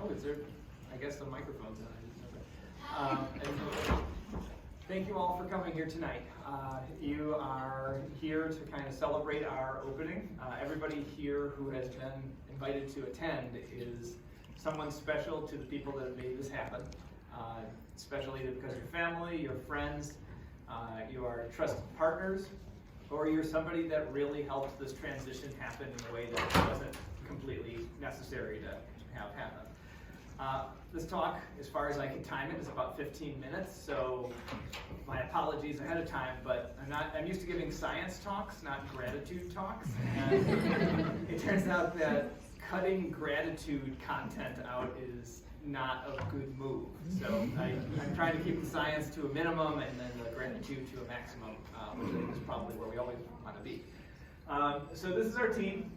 Oh, is there, I guess the microphone's on. Thank you all for coming here tonight. You are here to kind of celebrate our opening. Everybody here who has been invited to attend is someone special to the people that have made this happen, especially because your family, your friends, you are trusted partners, or you're somebody that really helped this transition happen in a way that wasn't completely necessary to have happen. This talk, as far as I can time it, is about 15 minutes, so my apologies ahead of time, but I'm used to giving science talks, not gratitude talks, and it turns out that cutting gratitude content out is not a good move. So I'm trying to keep the science to a minimum and then the gratitude to a maximum, which I think is probably where we always want to be. So this is our team.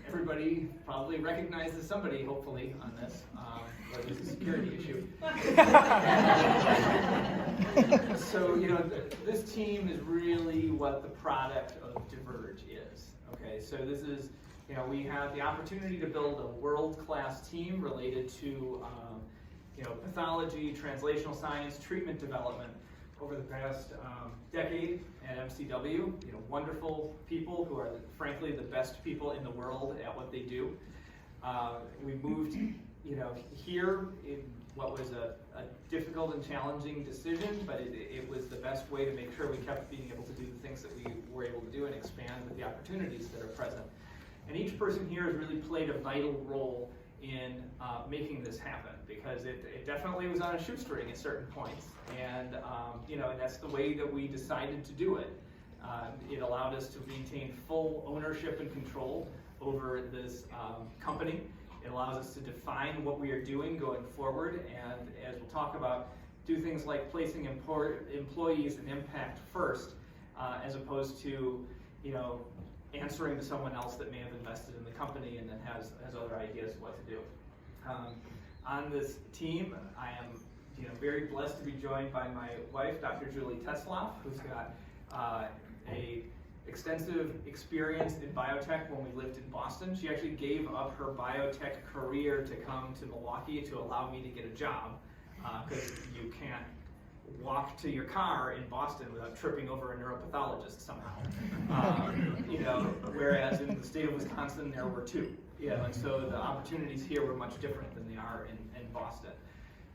Everybody probably recognizes somebody, hopefully, on this, but there's a security issue. So, this team is really what the product of Diverge is. Okay, so this is, we have the opportunity to build a world-class team related to, pathology, translational science, treatment development over the past decade at MCW. Wonderful people who are, frankly, the best people in the world at what they do. We moved, here in what was a difficult and challenging decision, but it was the best way to make sure we kept being able to do the things that we were able to do and expand with the opportunities that are present. And each person here has really played a vital role in making this happen, because it definitely was on a shoestring at certain points, and and that's the way that we decided to do it. It allowed us to maintain full ownership and control over this company. It allows us to define what we are doing going forward, and as we'll talk about, do things like placing employees and impact first, as opposed to answering to someone else that may have invested in the company and then has other ideas of what to do. On this team, I am very blessed to be joined by my wife, Dr. Julie Tesloff, who's got a extensive experience in biotech when we lived in Boston. She actually gave up her biotech career to come to Milwaukee to allow me to get a job, because you can't walk to your car in Boston without tripping over a neuropathologist somehow. Whereas in the state of Wisconsin there were two. And so the opportunities here were much different than they are in Boston.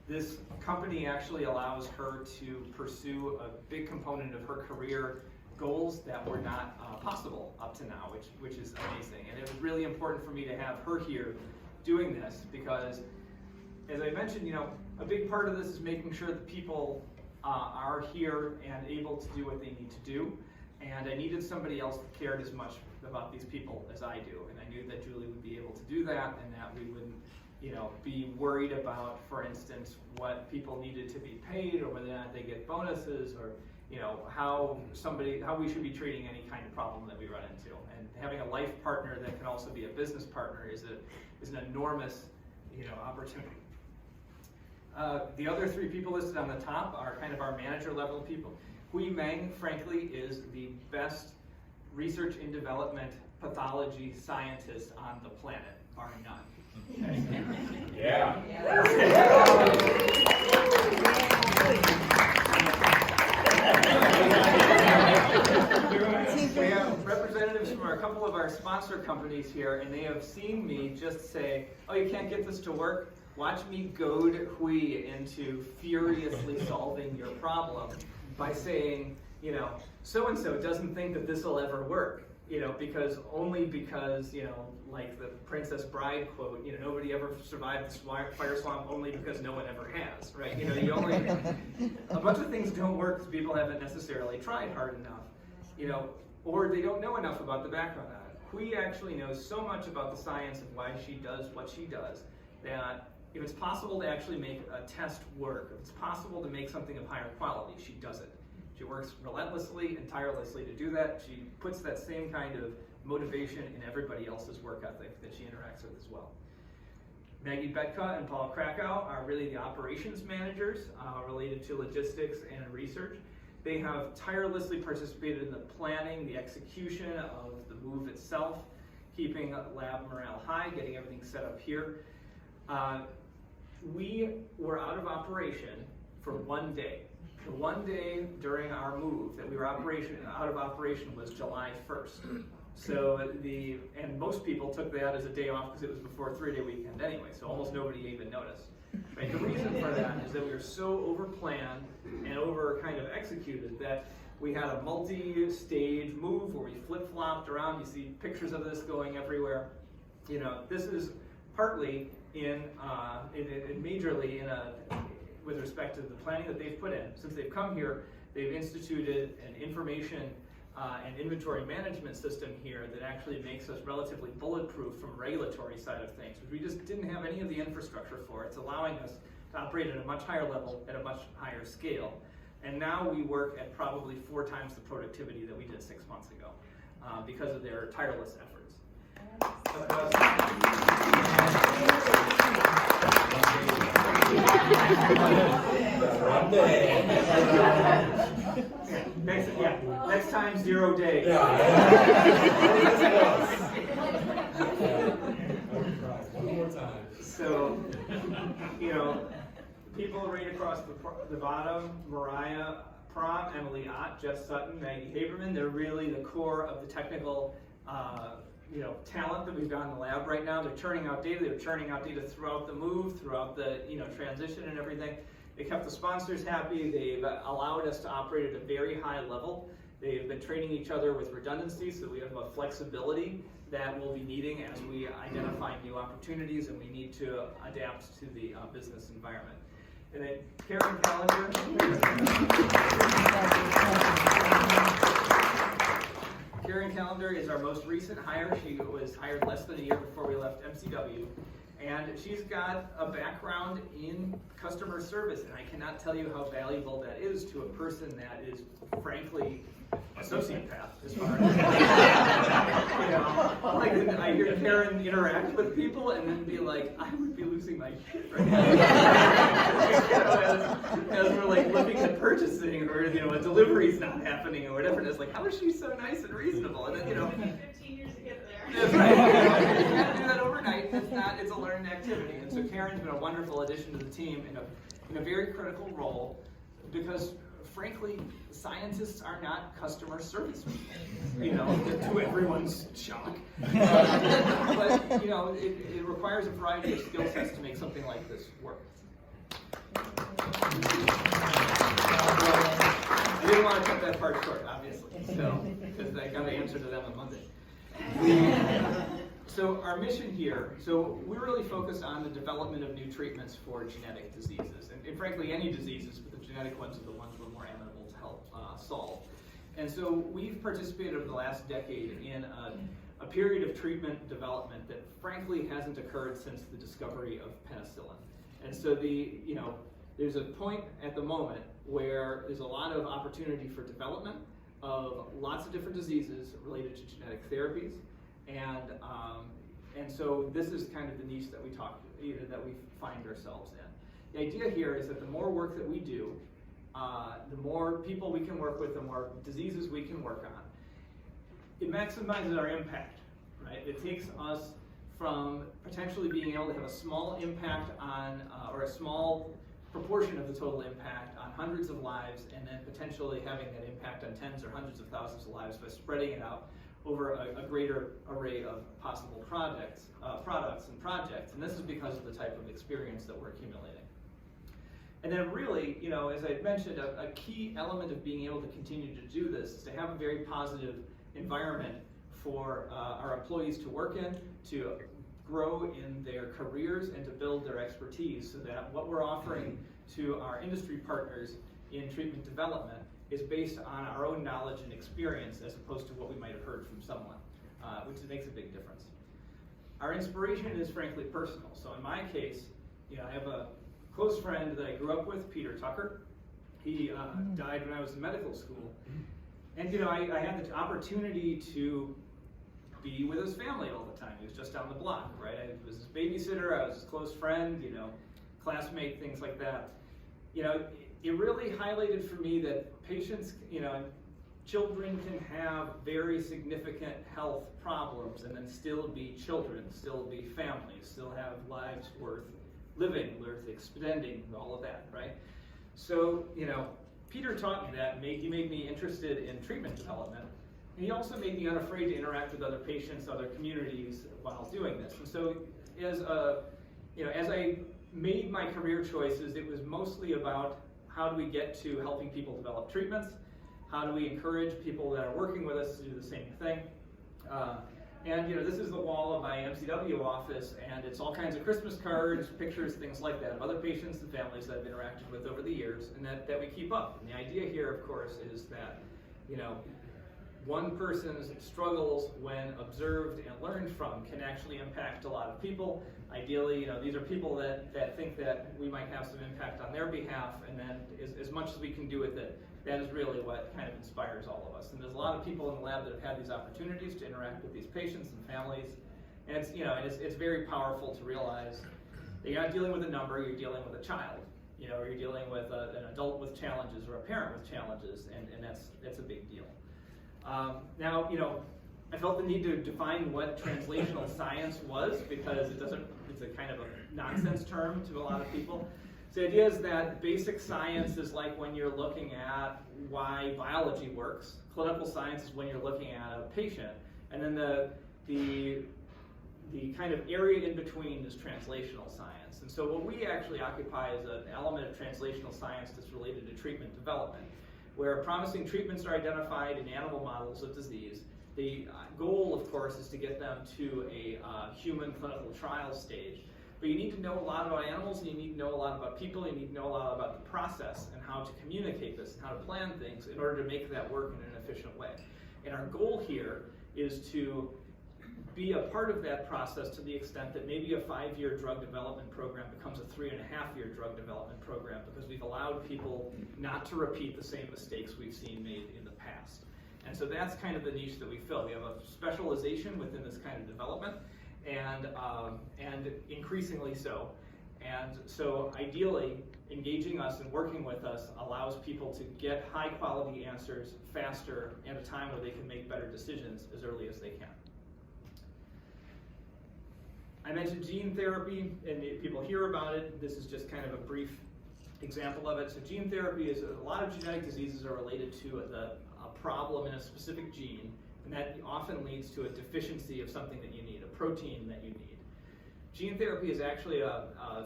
This company actually allows her to pursue a big component of her career goals that were not possible up to now, which is amazing. And it was really important for me to have her here doing this, because as I mentioned, a big part of this is making sure that people are here and able to do what they need to do. And I needed somebody else that cared as much about these people as I do. And I knew that Julie would be able to do that, and that we wouldn't be worried about, for instance, what people needed to be paid, or whether or not they get bonuses, or how we should be treating any kind of problem that we run into. And having a life partner that can also be a business partner is an enormous opportunity. The other three people listed on the top are kind of our manager level people. Hui Meng, frankly, is the best research and development pathology scientist on the planet, bar none. Okay? Yeah. We have representatives from a couple of our sponsor companies here, and they have seen me just say, "Oh, you can't get this to work? Watch me goad Hui into furiously solving your problem by saying, so-and-so doesn't think that this will ever work, because like the Princess Bride quote, nobody ever survived the fire swamp only because no one ever has, right? A bunch of things don't work because people haven't necessarily tried hard enough, or they don't know enough about the background on it. Hui actually knows so much about the science of why she does what she does, that if it's possible to actually make a test work, if it's possible to make something of higher quality, she does it. She works relentlessly and tirelessly to do that. She puts that same kind of motivation in everybody else's work ethic that she interacts with as well. Maggie Betka and Paul Krakow are really the operations managers related to logistics and research. They have tirelessly participated in the planning, the execution of the move itself, keeping lab morale high, getting everything set up here. We were out of operation for one day. The one day during our move that we were out of operation was July 1st. So and most people took that as a day off because it was before a 3-day weekend anyway, so almost nobody even noticed. Right? The reason for that is that we were so over-planned and over-kind of executed that we had a multi-stage move where we flip-flopped around. You see pictures of this going everywhere. You know, this is partly majorly with respect to the planning that they've put in. Since they've come here, they've instituted an information and inventory management system here that actually makes us relatively bulletproof from a regulatory side of things, which we just didn't have any of the infrastructure for. It's allowing us to operate at a much higher level, at a much higher scale. And now we work at probably 4 times the productivity that we did 6 months ago because of their tireless efforts. Next time, 0 day. One more time. So, you know, people right across the bottom, Mariah Prom, Emily Ott, Jeff Sutton, Maggie Haberman, they're really the core of the technical talent that we've got in the lab right now. They're churning out data. They're churning out data throughout the move, throughout the transition and everything. They kept the sponsors happy. They've allowed us to operate at a very high level. They've been training each other with redundancy, so we have a flexibility that we'll be needing as we identify new opportunities and we need to adapt to the business environment. And then Karen Callender. Karen Callender is our most recent hire. She was hired less than a year before we left MCW. And she's got a background in customer service, and I cannot tell you how valuable that is to a person that is, frankly, a sociopath as far as I hear Karen interact with people and then be like, I would be losing my shit right now. as we're like looking at purchasing, or a delivery's not happening or whatever, and it's like, how is she so nice and reasonable? And then 15 years to get there. That's right. You can't do that overnight. It's a learned activity. And so Karen's been a wonderful addition to the team in a very critical role because, frankly, scientists are not customer service people, to everyone's shock. But, it requires a variety of skill sets to make something like this work. I didn't want to cut that part short, obviously, because I got to answer to them on Monday. So our mission here, we're really focused on the development of new treatments for genetic diseases, and frankly any diseases, but the genetic ones are the ones we're more amenable to help solve. And so we've participated over the last decade in a period of treatment development that frankly hasn't occurred since the discovery of penicillin. And so there's a point at the moment where there's a lot of opportunity for development of lots of different diseases related to genetic therapies, and so this is kind of the niche that we find ourselves in. The idea here is that the more work that we do, the more people we can work with, the more diseases we can work on. It maximizes our impact, right? It takes us from potentially being able to have a small impact on, or a small proportion of the total impact on hundreds of lives, and then potentially having that impact on tens or hundreds of thousands of lives by spreading it out over a greater array of possible products and projects. And this is because of the type of experience that we're accumulating. And then really, as I mentioned, a key element of being able to continue to do this is to have a very positive environment for our employees to work in, to grow in their careers, and to build their expertise, so that what we're offering to our industry partners in treatment development is based on our own knowledge and experience as opposed to what we might have heard from someone, which makes a big difference. Our inspiration is frankly personal. So in my case, I have a close friend that I grew up with, Peter Tucker. He died when I was in medical school. And I had the opportunity to be with his family all the time. He was just down the block, right? I was his babysitter, I was his close friend, classmate, things like that. It really highlighted for me that patients, children can have very significant health problems and then still be children, still be families, still have lives worth living, worth extending, all of that, right? So, Peter taught me that. He made me interested in treatment development. And he also made me unafraid to interact with other patients, other communities while doing this. And so, as I made my career choices, it was mostly about how do we get to helping people develop treatments, how do we encourage people that are working with us to do the same thing. This is the wall of my MCW office, and it's all kinds of Christmas cards, pictures, things like that, of other patients and families that I've interacted with over the years, and that we keep up. And the idea here, of course, is that, one person's struggles, when observed and learned from, can actually impact a lot of people. Ideally, these are people that think that we might have some impact on their behalf, and then as much as we can do with it, that is really what kind of inspires all of us. And there's a lot of people in the lab that have had these opportunities to interact with these patients and families, and it's very powerful to realize that you're not dealing with a number, you're dealing with a child, or you're dealing with an adult with challenges or a parent with challenges, and that's a big deal. Now, I felt the need to define what translational science was, because it's a kind of a nonsense term to a lot of people. So the idea is that basic science is like when you're looking at why biology works. Clinical science is when you're looking at a patient. And then the kind of area in between is translational science. And so what we actually occupy is an element of translational science that's related to treatment development, where promising treatments are identified in animal models of disease. The goal, of course, is to get them to a human clinical trial stage. But you need to know a lot about animals, and you need to know a lot about people, and you need to know a lot about the process and how to communicate this and how to plan things in order to make that work in an efficient way. And our goal here is to be a part of that process to the extent that maybe a 5-year drug development program becomes a 3.5-year drug development program, because we've allowed people not to repeat the same mistakes we've seen made in the past. And so that's kind of the niche that we fill. We have a specialization within this kind of development, and increasingly so. And so ideally, engaging us and working with us allows people to get high quality answers faster at a time where they can make better decisions as early as they can. I mentioned gene therapy, and people hear about it. This is just kind of a brief example of it. So gene therapy is, a lot of genetic diseases are related to a problem in a specific gene, and that often leads to a deficiency of something that you need, a protein that you need. Gene therapy is actually a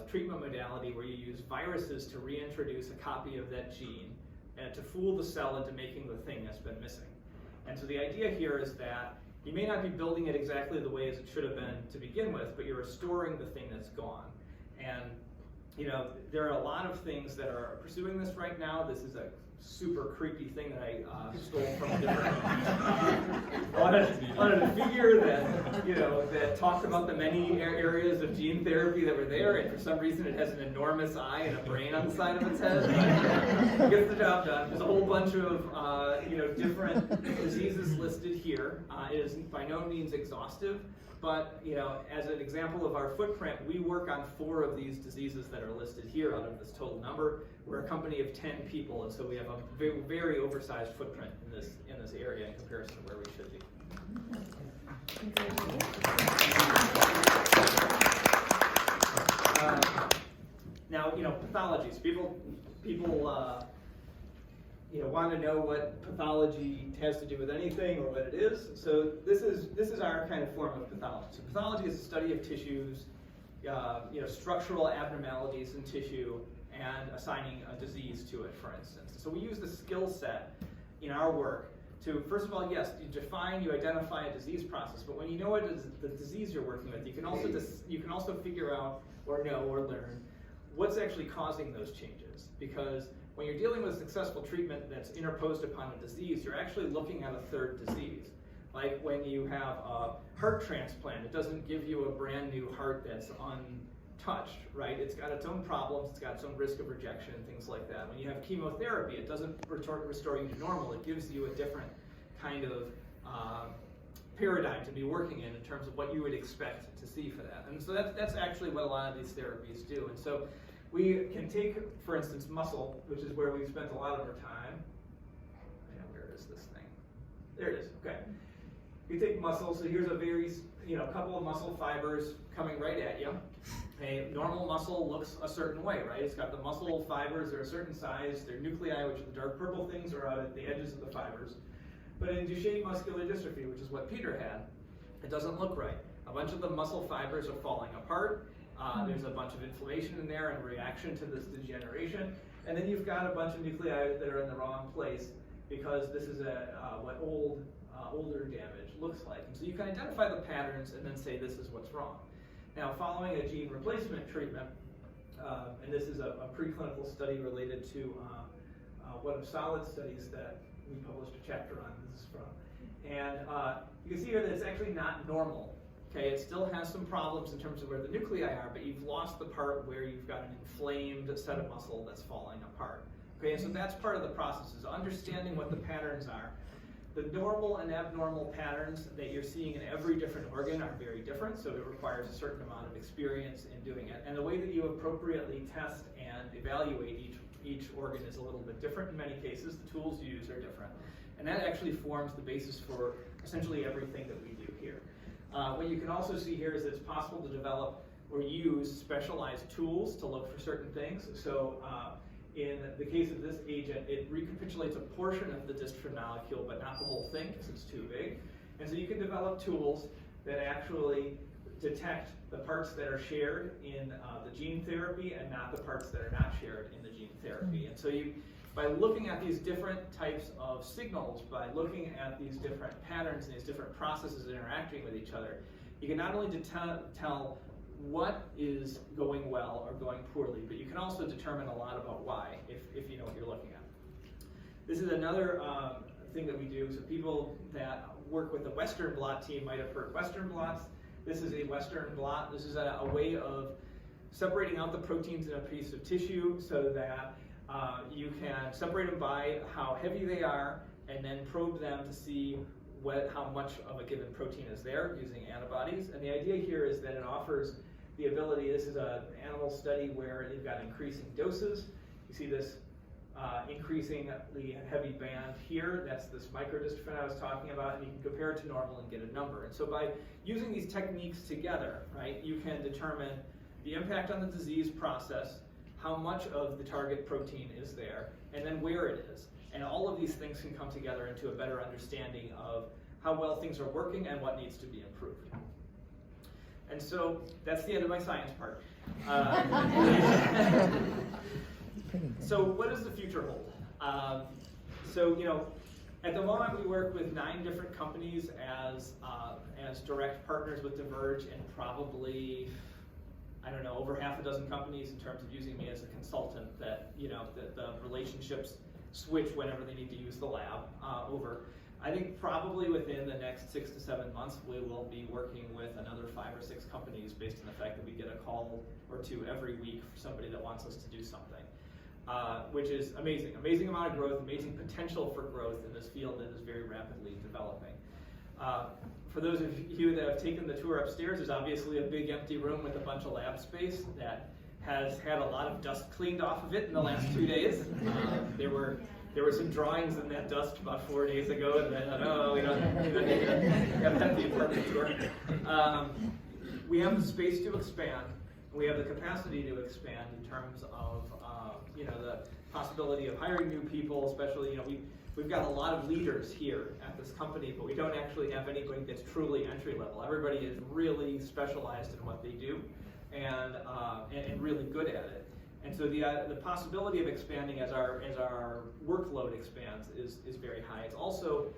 treatment modality where you use viruses to reintroduce a copy of that gene and to fool the cell into making the thing that's been missing. And so the idea here is that you may not be building it exactly the way as it should have been to begin with, but you're restoring the thing that's gone. And there are a lot of things that are pursuing this right now. This is a super creepy thing that I stole from a different wanted a figure that talked about the many areas of gene therapy that were there, and for some reason it has an enormous eye and a brain on the side of its head. Gets the job done. There's a whole bunch of different diseases listed here. It is by no means exhaustive, but as an example of our footprint, we work on 4 of these diseases that are listed here out of this total number. We're a company of 10 people, and so we have a very, very oversized footprint in this area in comparison to where we should be. Now, pathologies. People want to know what pathology has to do with anything or what it is. So this is our kind of form of pathology. So pathology is the study of tissues, structural abnormalities in tissue, and assigning a disease to it, for instance. So we use the skill set in our work to, first of all, yes, you define, you identify a disease process, but when you know what is the disease you're working with, you can also figure out or know or learn what's actually causing those changes. Because when you're dealing with successful treatment that's interposed upon a disease, you're actually looking at a third disease. Like when you have a heart transplant, it doesn't give you a brand new heart that's untouched, right? It's got its own problems, it's got its own risk of rejection and things like that. When you have chemotherapy, it doesn't restore you to normal, it gives you a different kind of paradigm to be working in terms of what you would expect to see for that. And so that's actually what a lot of these therapies do. And so we can take, for instance, muscle, which is where we've spent a lot of our time. Where is this thing? There it is, okay. You take muscle, so here's a very, couple of muscle fibers coming right at you. A normal muscle looks a certain way, right? It's got the muscle fibers, they're a certain size, their nuclei, which are the dark purple things, are out at the edges of the fibers. But in Duchenne muscular dystrophy, which is what Peter had, it doesn't look right. A bunch of the muscle fibers are falling apart. There's a bunch of inflammation in there in reaction to this degeneration. And then you've got a bunch of nuclei that are in the wrong place because this is what older damage looks like. And so you can identify the patterns and then say this is what's wrong. Now, following a gene replacement treatment, and this is a preclinical study related to one of solid studies that we published a chapter on, this is from. And you can see here that it's actually not normal. Okay, it still has some problems in terms of where the nuclei are, but you've lost the part where you've got an inflamed set of muscle that's falling apart. Okay, and so that's part of the process, is understanding what the patterns are. The normal and abnormal patterns that you're seeing in every different organ are very different, so it requires a certain amount of experience in doing it. And the way that you appropriately test and evaluate each organ is a little bit different in many cases. The tools you use are different. And that actually forms the basis for essentially everything that we do here. What you can also see here is that it's possible to develop or use specialized tools to look for certain things. So in the case of this agent, it recapitulates a portion of the dystrophin molecule, but not the whole thing because it's too big. And so you can develop tools that actually detect the parts that are shared in the gene therapy and not the parts that are not shared in the gene therapy. And so by looking at these different types of signals, by looking at these different patterns and these different processes interacting with each other, you can not only tell what is going well or going poorly, but you can also determine a lot about why, if you know what you're looking at. This is another thing that we do. So people that work with the Western blot team might have heard Western blots. This is a Western blot. This is a way of separating out the proteins in a piece of tissue so that you can separate them by how heavy they are and then probe them to see how much of a given protein is there using antibodies. And the idea here is that it offers the ability, this is an animal study where you've got increasing doses. You see this increasing the heavy band here, that's this microdystrophin I was talking about, and you can compare it to normal and get a number. And so by using these techniques together, right, you can determine the impact on the disease process, how much of the target protein is there, and then where it is. And all of these things can come together into a better understanding of how well things are working and what needs to be improved. And so that's the end of my science part. So what does the future hold? So at the moment we work with 9 different companies as direct partners with Diverge, and probably, I don't know, over half a dozen companies in terms of using me as a consultant that, the relationships switch whenever they need to use the lab over. I think probably within the next 6 to 7 months, we will be working with another 5 or 6 companies based on the fact that we get a call or 2 every week for somebody that wants us to do something, which is amazing. Amazing amount of growth, amazing potential for growth in this field that is very rapidly developing. For those of you that have taken the tour upstairs, there's obviously a big empty room with a bunch of lab space that has had a lot of dust cleaned off of it in the last 2 days. There were some drawings in that dust about 4 days ago, and then, we don't need to have the apartment tour. We have the space to expand. We have the capacity to expand in terms of, the possibility of hiring new people, especially, we've got a lot of leaders here at this company, but we don't actually have anybody that's truly entry level. Everybody is really specialized in what they do and really good at it. And so the possibility of expanding as our workload expands is very high. It's also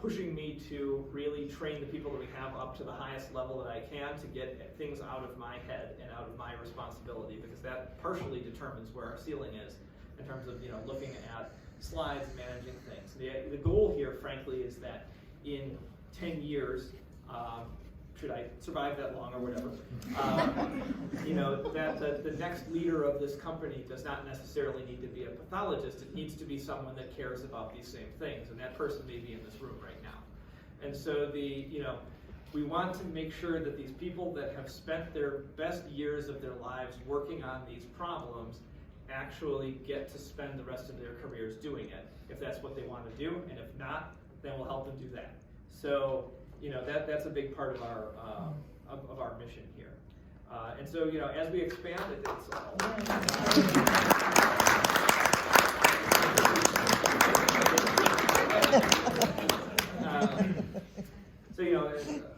pushing me to really train the people that we have up to the highest level that I can to get things out of my head and out of my responsibility, because that partially determines where our ceiling is in terms of looking at slides and managing things. The goal here, frankly, is that in 10 years, should I survive that long or whatever, that the next leader of this company does not necessarily need to be a pathologist. It needs to be someone that cares about these same things, and that person may be in this room right now. And so we want to make sure that these people that have spent their best years of their lives working on these problems actually get to spend the rest of their careers doing it, if that's what they want to do. And if not, then we'll help them do that. So, that's a big part of our mission here. And so, as we expand it, it's so,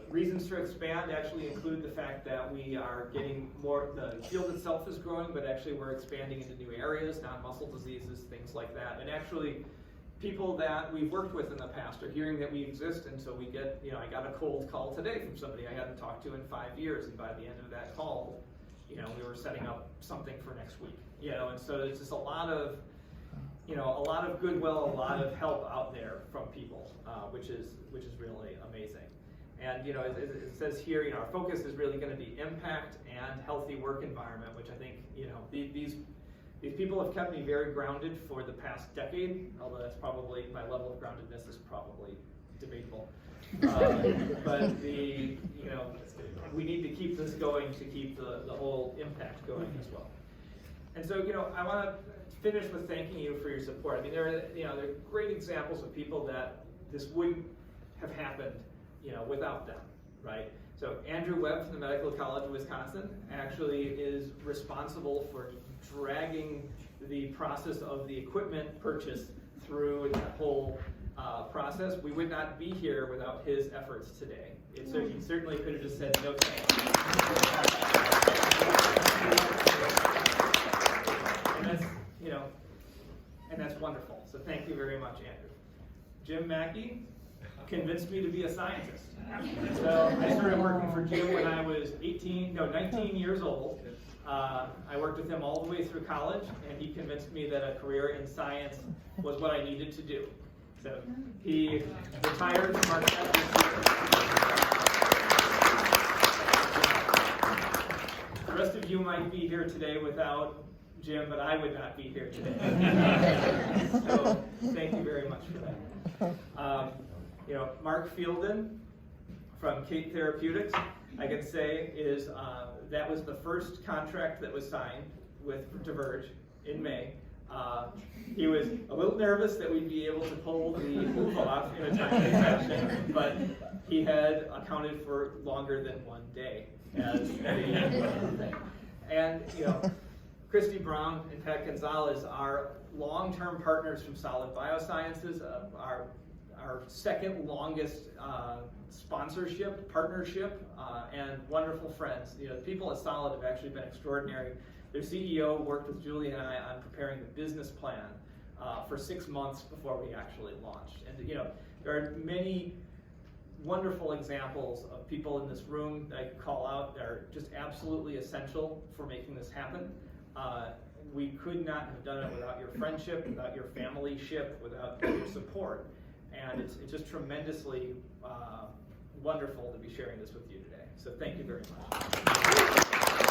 reasons to expand actually include the fact that we are getting more, the field itself is growing, but actually we're expanding into new areas, non-muscle diseases, things like that. And actually, people that we've worked with in the past are hearing that we exist, and so we get, I got a cold call today from somebody I hadn't talked to in 5 years, and by the end of that call, we were setting up something for next week. And so it's just a lot of goodwill, a lot of help out there from people, which is really amazing. And it says here, our focus is really going to be impact and healthy work environment, which I think these people have kept me very grounded for the past decade. Although that's probably, my level of groundedness is probably debatable. But we need to keep this going to keep the whole impact going as well. And so I want to finish with thanking you for your support. I mean, there are great examples of people that this wouldn't have happened without them, right? So Andrew Webb from the Medical College of Wisconsin actually is responsible for dragging the process of the equipment purchase through that whole process. We would not be here without his efforts today. So he certainly could have just said no thanks. And that's wonderful. So thank you very much, Andrew. Jim Mackey convinced me to be a scientist. So I started working for Jim when I was 19 years old. I worked with him all the way through college, and he convinced me that a career in science was what I needed to do. So he retired from our tech this year. The rest of you might be here today without Jim, but I would not be here today. So thank you very much for that. Mark Fielden from Kate Therapeutics, I can say is that was the first contract that was signed with Diverge in May. He was a little nervous that we'd be able to pull the move off in a timely fashion, but he had accounted for longer than 1 day as the thing. And Christy Brown and Pat Gonzalez are long-term partners from Solid Biosciences, our second longest partnership, and wonderful friends. The people at Solid have actually been extraordinary. Their CEO worked with Julie and I on preparing the business plan for 6 months before we actually launched. And there are many wonderful examples of people in this room that I could call out that are just absolutely essential for making this happen. We could not have done it without your friendship, without your family-ship, without your support. And it's just tremendously wonderful to be sharing this with you today. So thank you very much.